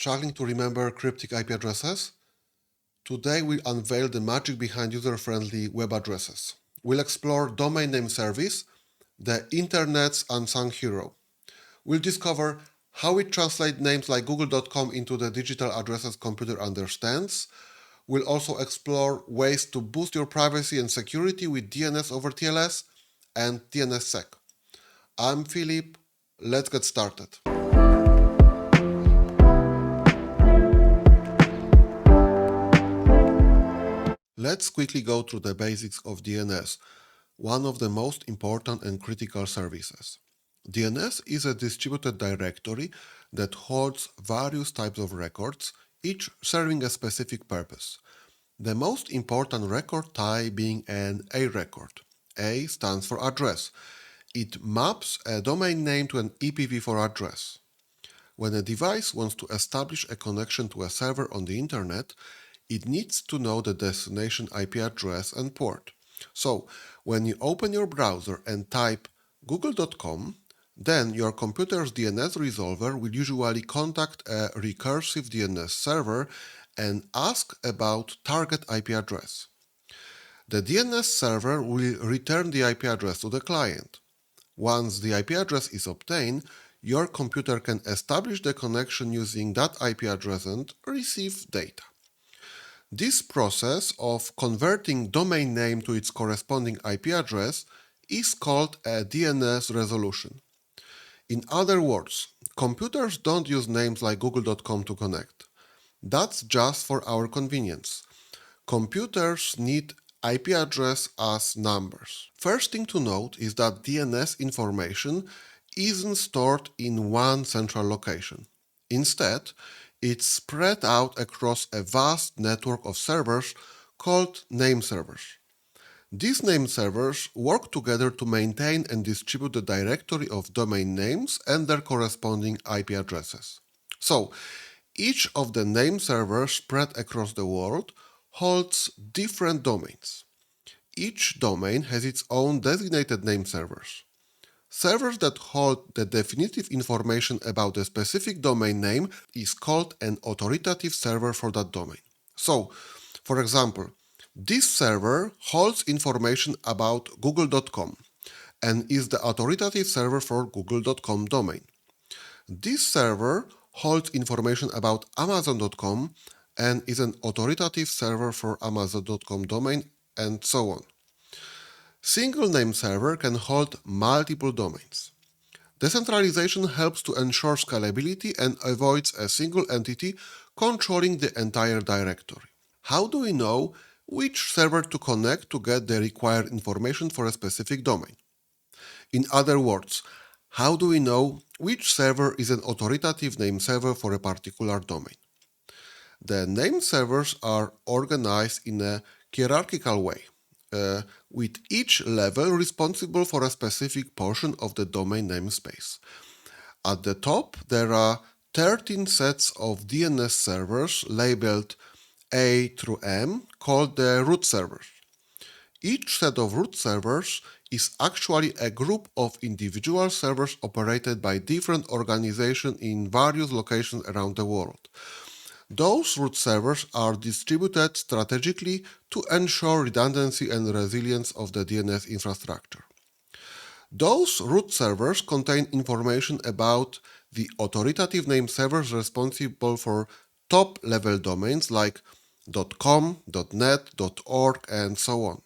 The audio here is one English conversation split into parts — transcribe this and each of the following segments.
Struggling to remember cryptic IP addresses? Today we'll unveil the magic behind user-friendly web addresses. We'll explore domain name service, the internet's unsung hero. We'll discover how it translates names like google.com into the digital addresses computer understands. We'll also explore ways to boost your privacy and security with DNS over TLS and DNSSEC. I'm Philip. Let's get started. Let's quickly go through the basics of DNS, one of the most important and critical services. DNS is a distributed directory that holds various types of records, each serving a specific purpose. The most important record type being an A record. A stands for address. It maps a domain name to an IPv4 address. When a device wants to establish a connection to a server on the internet, it needs to know the destination IP address and port. So, when you open your browser and type google.com, then your computer's DNS resolver will usually contact a recursive DNS server and ask about target IP address. The DNS server will return the IP address to the client. Once the IP address is obtained, your computer can establish the connection using that IP address and receive data. This process of converting domain name to its corresponding IP address is called a DNS resolution. In other words, computers don't use names like google.com to connect. That's just for our convenience. Computers need IP address as numbers. First thing to note is that DNS information isn't stored in one central location. Instead, it's spread out across a vast network of servers called name servers. These name servers work together to maintain and distribute the directory of domain names and their corresponding IP addresses. So, each of the name servers spread across the world holds different domains. Each domain has its own designated name servers. Servers that hold the definitive information about a specific domain name is called an authoritative server for that domain. So, for example, this server holds information about google.com and is the authoritative server for google.com domain. This server holds information about amazon.com and is an authoritative server for amazon.com domain, and so on. Single name server can hold multiple domains. Decentralization helps to ensure scalability and avoids a single entity controlling the entire directory. How do we know which server to connect to get the required information for a specific domain? In other words, how do we know which server is an authoritative name server for a particular domain? The name servers are organized in a hierarchical way, with each level responsible for a specific portion of the domain namespace. At the top, there are 13 sets of DNS servers labeled A through M, called the root servers. Each set of root servers is actually a group of individual servers operated by different organizations in various locations around the world. Those root servers are distributed strategically to ensure redundancy and resilience of the DNS infrastructure. Those root servers contain information about the authoritative name servers responsible for top-level domains like .com, .net, .org, and so on.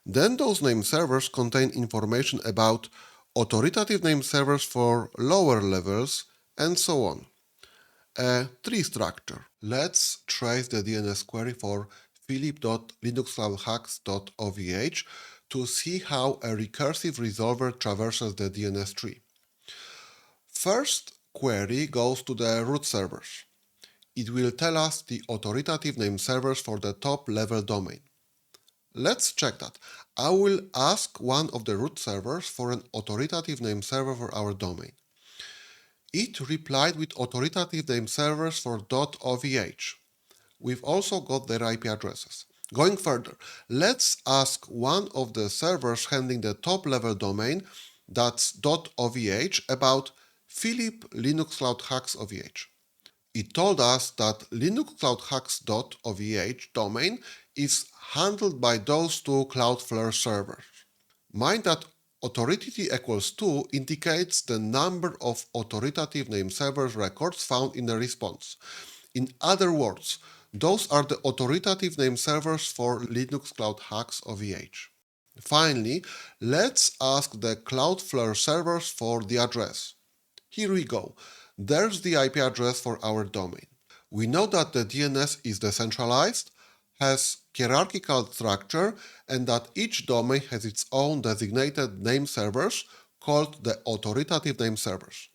Then those name servers contain information about authoritative name servers for lower levels, and so on. A tree structure. Let's trace the DNS query for philip.linuxcloudhacks.ovh to see how a recursive resolver traverses the DNS tree. First query goes to the root servers. It will tell us the authoritative name servers for the top level domain. Let's check that. I will ask one of the root servers for an authoritative name server for our domain. It replied with authoritative name servers for .ovh. We've also got their IP addresses. Going further, let's ask one of the servers handling the top-level domain, that's .ovh, about Philip Linux Cloud Hacks OVH. It told us that linuxcloudhacks.ovh domain is handled by those two Cloudflare servers. Mind that authority equals 2 indicates the number of authoritative name servers records found in the response. In other words, those are the authoritative name servers for Linux Cloud Hacks OVH. Finally, let's ask the Cloudflare servers for the address. Here we go. There's the IP address for our domain. We know that the DNS is decentralized, has hierarchical structure, and that each domain has its own designated name servers called the authoritative name servers,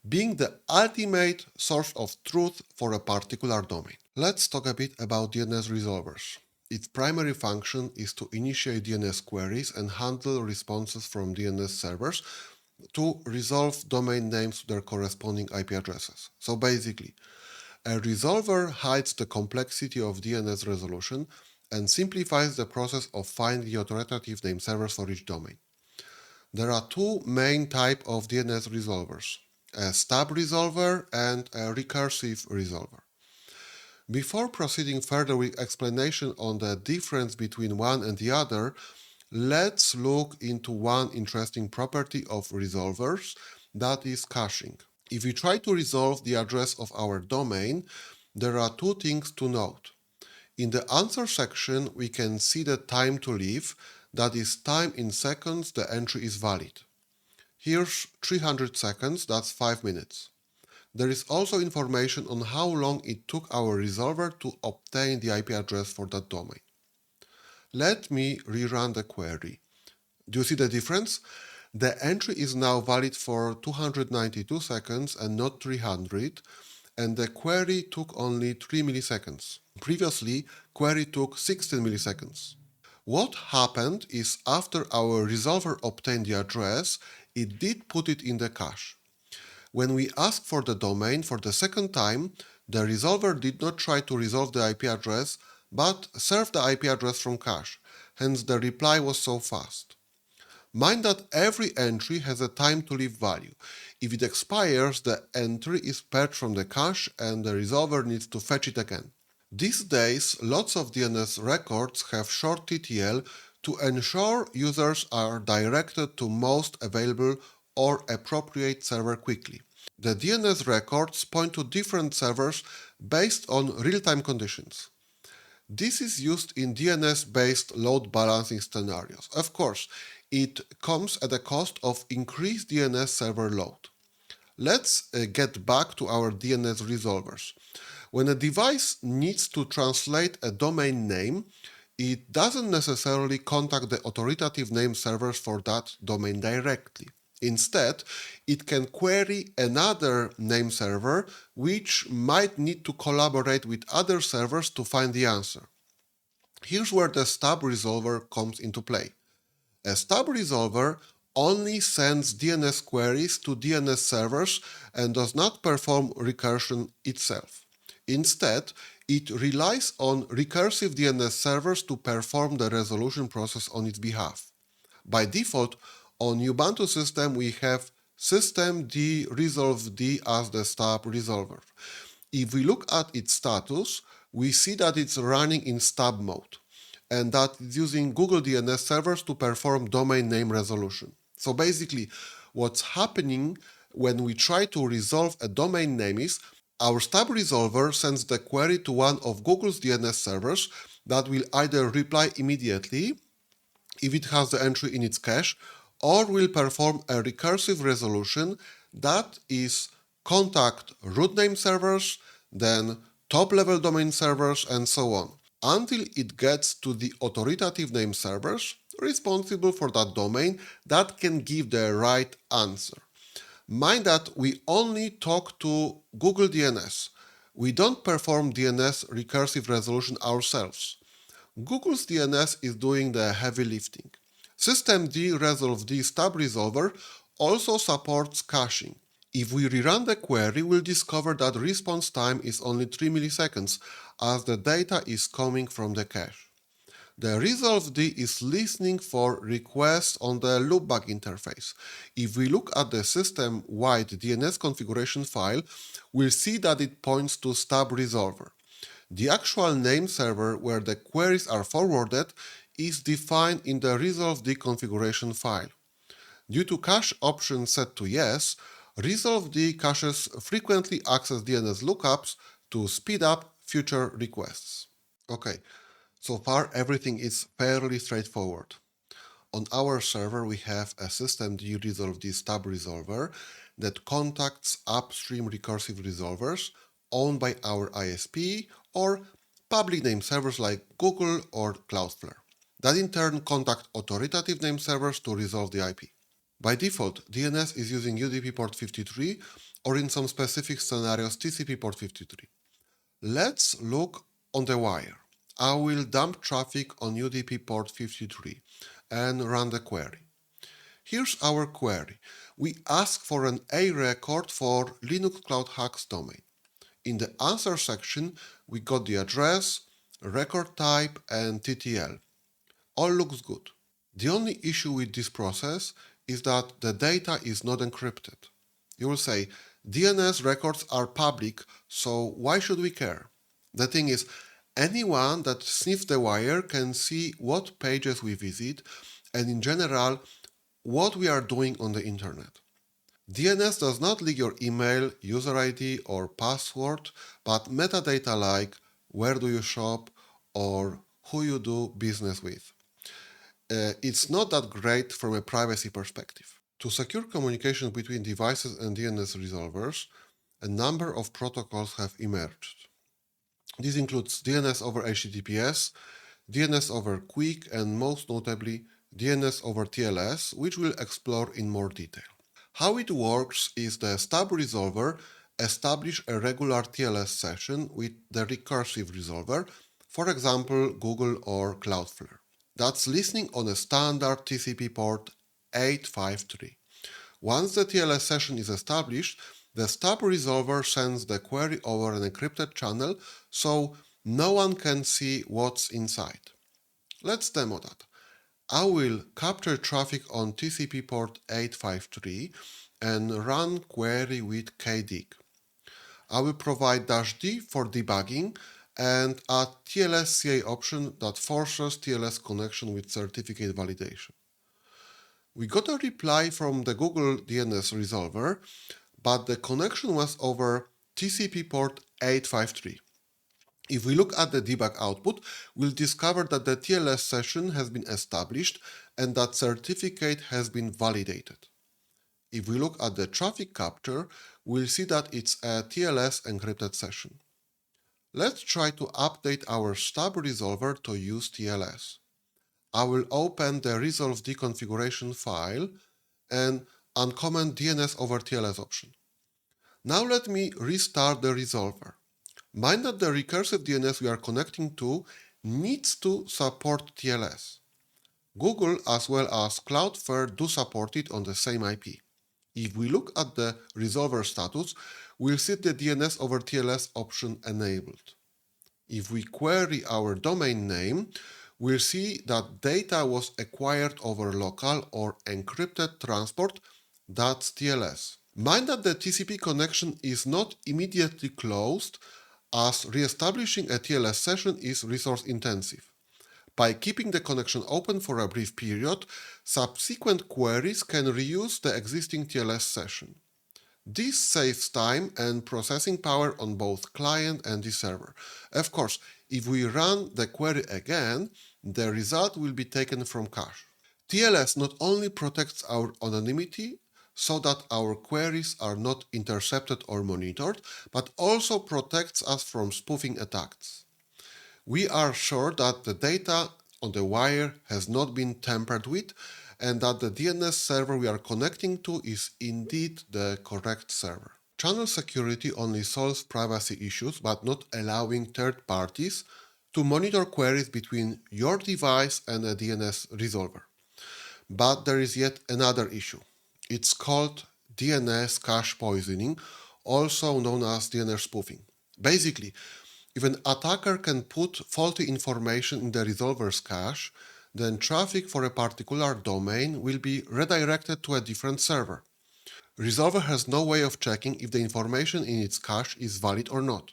being the ultimate source of truth for a particular domain. Let's talk a bit about DNS resolvers. Its primary function is to initiate DNS queries and handle responses from DNS servers to resolve domain names to their corresponding IP addresses. So basically, a resolver hides the complexity of DNS resolution and simplifies the process of finding the authoritative name servers for each domain. There are two main types of DNS resolvers, a stub resolver and a recursive resolver. Before proceeding further with explanation on the difference between one and the other, let's look into one interesting property of resolvers, that is caching. If we try to resolve the address of our domain, there are two things to note. In the answer section, we can see the time to leave, that is time in seconds the entry is valid. Here's 300 seconds, that's 5 minutes. There is also information on how long it took our resolver to obtain the IP address for that domain. Let me rerun the query. Do you see the difference? The entry is now valid for 292 seconds and not 300, and the query took only 3 milliseconds. Previously, query took 16 milliseconds. What happened is after our resolver obtained the address, it did put it in the cache. When we asked for the domain for the second time, the resolver did not try to resolve the IP address, but served the IP address from cache, hence the reply was so fast. Mind that every entry has a time to leave value. If it expires, the entry is purged from the cache and the resolver needs to fetch it again. These days, lots of DNS records have short TTL to ensure users are directed to most available or appropriate server quickly. The DNS records point to different servers based on real-time conditions. This is used in DNS-based load balancing scenarios. Of course, it comes at a cost of increased DNS server load. Let's get back to our DNS resolvers. When a device needs to translate a domain name, it doesn't necessarily contact the authoritative name servers for that domain directly. Instead, it can query another name server which might need to collaborate with other servers to find the answer. Here's where the stub resolver comes into play. A stub resolver only sends DNS queries to DNS servers and does not perform recursion itself. Instead, it relies on recursive DNS servers to perform the resolution process on its behalf. By default, on Ubuntu system we have systemd resolveD as the stub resolver. If we look at its status, we see that it's running in stub mode and that it's using Google DNS servers to perform domain name resolution. So basically, what's happening when we try to resolve a domain name is our stub resolver sends the query to one of Google's DNS servers that will either reply immediately if it has the entry in its cache, or will perform a recursive resolution that is contact root name servers, then top-level domain servers, and so on, until it gets to the authoritative name servers responsible for that domain that can give the right answer. Mind that we only talk to Google DNS. We don't perform DNS recursive resolution ourselves. Google's DNS is doing the heavy lifting. Systemd resolveD stub resolver also supports caching. If we rerun the query, we'll discover that response time is only 3 milliseconds, as the data is coming from the cache. The ResolveD is listening for requests on the loopback interface. If we look at the system-wide DNS configuration file, we'll see that it points to Stub Resolver. The actual name server where the queries are forwarded is defined in the ResolveD configuration file. Due to cache option set to yes, ResolveD caches frequently access DNS lookups to speed up future requests. Okay, so far everything is fairly straightforward. On our server, we have a systemd ResolveD Stub Resolver that contacts upstream recursive resolvers owned by our ISP or public name servers like Google or Cloudflare, that in turn contact authoritative name servers to resolve the IP. By default, DNS is using UDP port 53 or in some specific scenarios TCP port 53. Let's look on the wire. I will dump traffic on UDP port 53 and run the query. Here's our query. We ask for an A record for Linux Cloud Hacks domain. In the answer section, we got the address, record type, and TTL. All looks good. The only issue with this process is that the data is not encrypted. You will say, DNS records are public, so why should we care? The thing is, anyone that sniffs the wire can see what pages we visit and in general, what we are doing on the internet. DNS does not leak your email, user ID or password, but metadata like where do you shop or who you do business with. It's not that great from a privacy perspective. To secure communication between devices and DNS resolvers, a number of protocols have emerged. This includes DNS over HTTPS, DNS over QUIC, and most notably DNS over TLS, which we'll explore in more detail. How it works is the Stub Resolver establishes a regular TLS session with the recursive resolver, for example, Google or Cloudflare. That's listening on a standard TCP port 853. Once the TLS session is established, the Stub Resolver sends the query over an encrypted channel so no one can see what's inside. Let's demo that. I will capture traffic on TCP port 853 and run query with kdig. I will provide -d for debugging and add TLS CA option that forces TLS connection with certificate validation. We got a reply from the Google DNS resolver, but the connection was over TCP port 853. If we look at the debug output, we'll discover that the TLS session has been established and that certificate has been validated. If we look at the traffic capture, we'll see that it's a TLS encrypted session. Let's try to update our Stub Resolver to use TLS. I will open the ResolveD configuration file and uncomment DNS over TLS option. Now let me restart the resolver. Mind that the recursive DNS we are connecting to needs to support TLS. Google as well as Cloudflare do support it on the same IP. If we look at the resolver status, we'll see the DNS over TLS option enabled. If we query our domain name, we'll see that data was acquired over local or encrypted transport, that's TLS. Mind that the TCP connection is not immediately closed, as re-establishing a TLS session is resource intensive. By keeping the connection open for a brief period, subsequent queries can reuse the existing TLS session. This saves time and processing power on both client and the server. Of course, if we run the query again, the result will be taken from cache. TLS not only protects our anonymity so that our queries are not intercepted or monitored, but also protects us from spoofing attacks. We are sure that the data on the wire has not been tampered with and that the DNS server we are connecting to is indeed the correct server. Channel security only solves privacy issues but not allowing third parties to monitor queries between your device and a DNS resolver. But there is yet another issue. It's called DNS cache poisoning, also known as DNS spoofing. Basically, If an attacker can put faulty information in the resolver's cache, then traffic for a particular domain will be redirected to a different server. Resolver has no way of checking if the information in its cache is valid or not.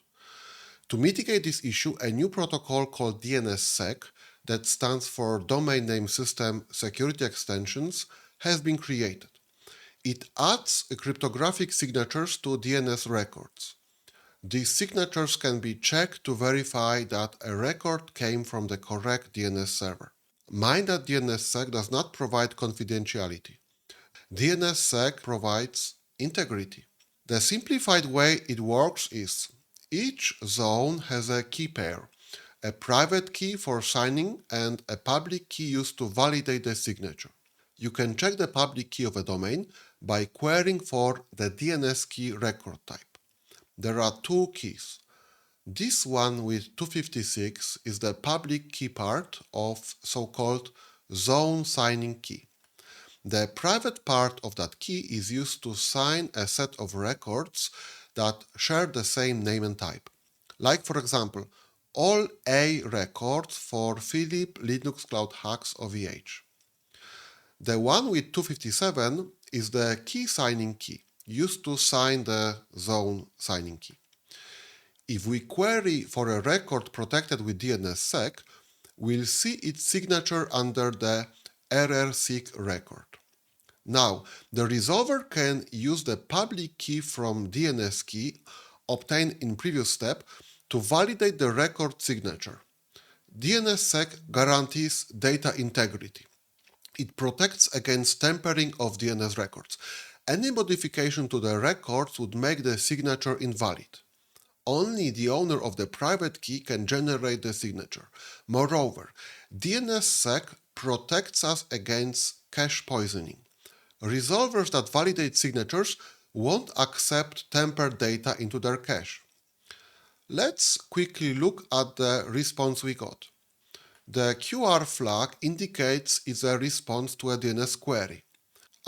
To mitigate this issue, a new protocol called DNSSEC, that stands for Domain Name System Security Extensions, has been created. It adds cryptographic signatures to DNS records. These signatures can be checked to verify that a record came from the correct DNS server. Mind that DNSSEC does not provide confidentiality. DNSSEC provides integrity. The simplified way it works is each zone has a key pair, a private key for signing and a public key used to validate the signature. You can check the public key of a domain by querying for the DNS key record type. There are two keys. This one with 256 is the public key part of so-called zone signing key. The private part of that key is used to sign a set of records that share the same name and type. Like, for example, all A records for Philip Linux Cloud Hacks OVH. The one with 257 is the key signing key, used to sign the zone signing key. If we query for a record protected with DNSSEC, we'll see its signature under the RRSEC record. Now, the resolver can use the public key from DNS key obtained in previous step to validate the record signature. DNSSEC guarantees data integrity. It protects against tampering of DNS records. Any modification to the records would make the signature invalid. Only the owner of the private key can generate the signature. Moreover, DNSSEC protects us against cache poisoning. Resolvers that validate signatures won't accept tampered data into their cache. Let's quickly look at the response we got. The QR flag indicates it's a response to a DNS query.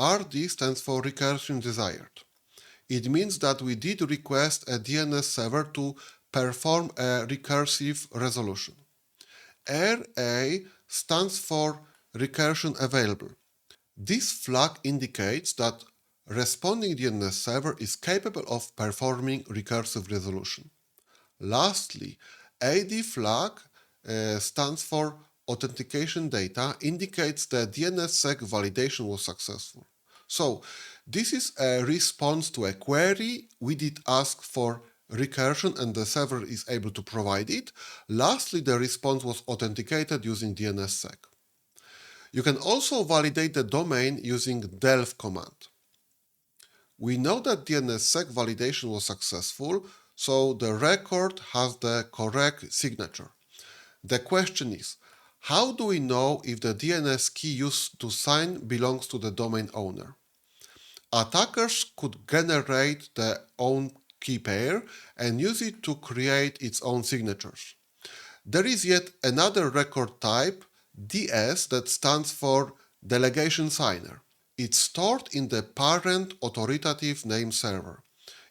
RD stands for recursion desired. It means that we did request a DNS server to perform a recursive resolution. RA stands for recursion available. This flag indicates that responding DNS server is capable of performing recursive resolution. Lastly, AD flag stands for authentication data, indicates that DNSSEC validation was successful. So, this is a response to a query. We did ask for recursion and the server is able to provide it. Lastly, the response was authenticated using DNSSEC. You can also validate the domain using delf command. We know that DNSSEC validation was successful, so the record has the correct signature. The question is, how do we know if the DNS key used to sign belongs to the domain owner? Attackers could generate their own key pair and use it to create its own signatures. There is yet another record type, DS, that stands for delegation signer. It's stored in the parent authoritative name server.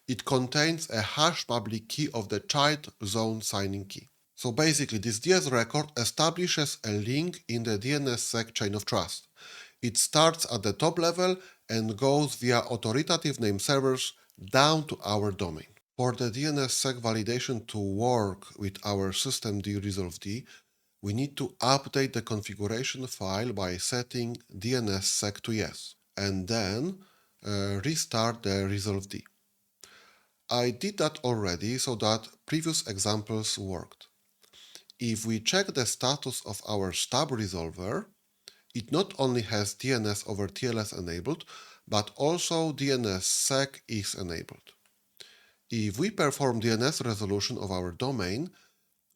It contains a hash public key of the child zone signing key. So basically, this DS record establishes a link in the DNSSEC chain of trust. It starts at the top level and goes via authoritative name servers down to our domain. For the DNSSEC validation to work with our systemd ResolveD, we need to update the configuration file by setting DNSSEC to yes, and then restart the ResolveD. I did that already so that previous examples worked. If we check the status of our Stub Resolver, it not only has DNS over TLS enabled, but also DNSSEC is enabled. If we perform DNS resolution of our domain,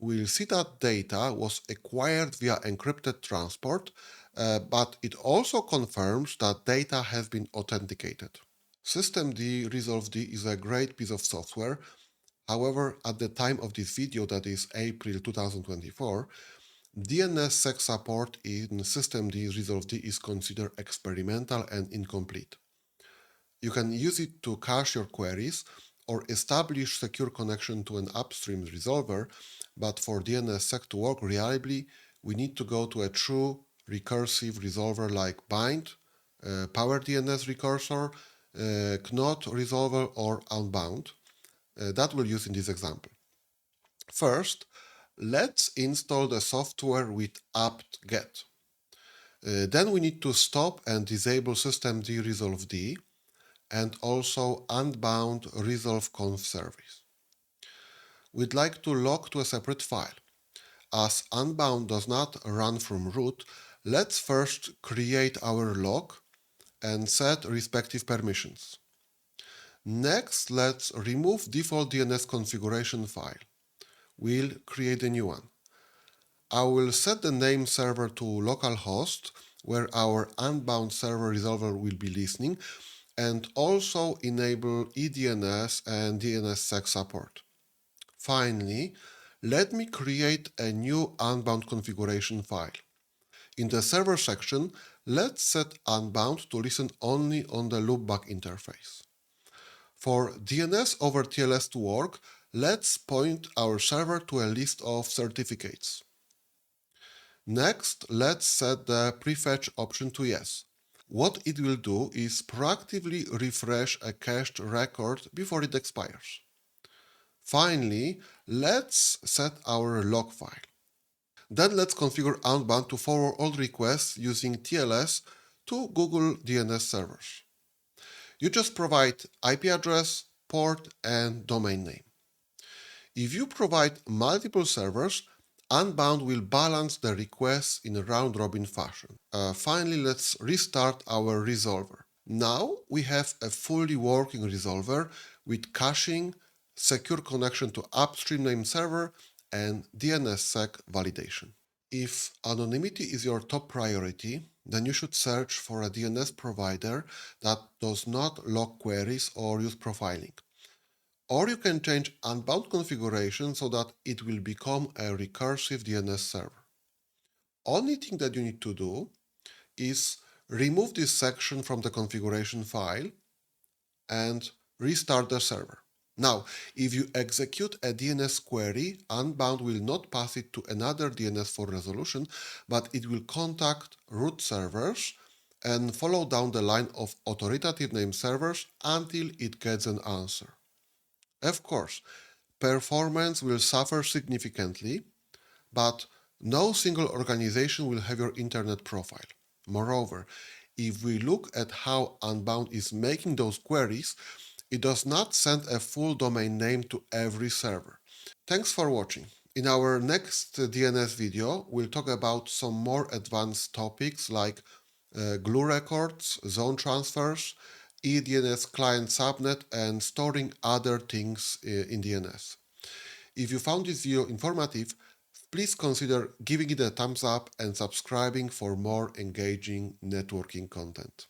we'll see that data was acquired via encrypted transport, but it also confirms that data has been authenticated. Systemd ResolveD is a great piece of software. However, at the time of this video, that is April 2024, DNSSEC support in systemd ResolveD is considered experimental and incomplete. You can use it to cache your queries or establish secure connection to an upstream resolver, but for DNSSEC to work reliably, we need to go to a true recursive resolver like Bind, Power DNS Recursor, Knot Resolver, or Unbound. That we'll use in this example. First, let's install the software with apt-get. Then we need to stop and disable systemd ResolveD and also Unbound resolve-conf service. We'd like to log to a separate file. As Unbound does not run from root, let's first create our log and set respective permissions. Next, let's remove default DNS configuration file. We'll create a new one. I will set the name server to localhost, where our Unbound server resolver will be listening, and also enable eDNS and DNSSEC support. Finally, let me create a new Unbound configuration file. In the server section, let's set Unbound to listen only on the loopback interface. For DNS over TLS to work, let's point our server to a list of certificates. Next, let's set the prefetch option to yes. What it will do is proactively refresh a cached record before it expires. Finally, let's set our log file. Then let's configure Unbound to forward all requests using TLS to Google DNS servers. You just provide IP address, port, and domain name. If you provide multiple servers, Unbound will balance the requests in a round-robin fashion. Finally, let's restart our resolver. Now we have a fully working resolver with caching, secure connection to upstream name server, and DNSSEC validation. If anonymity is your top priority, then you should search for a DNS provider that does not log queries or use profiling. Or you can change Unbound configuration so that it will become a recursive DNS server. Only thing that you need to do is remove this section from the configuration file and restart the server. Now, if you execute a DNS query, Unbound will not pass it to another DNS for resolution, but it will contact root servers and follow down the line of authoritative name servers until it gets an answer. Of course, performance will suffer significantly, but no single organization will have your internet profile. Moreover, if we look at how Unbound is making those queries, it does not send a full domain name to every server. Thanks for watching. In our next DNS video, we'll talk about some more advanced topics like glue records, zone transfers, eDNS client subnet, and storing other things in DNS. If you found this video informative, please consider giving it a thumbs up and subscribing for more engaging networking content.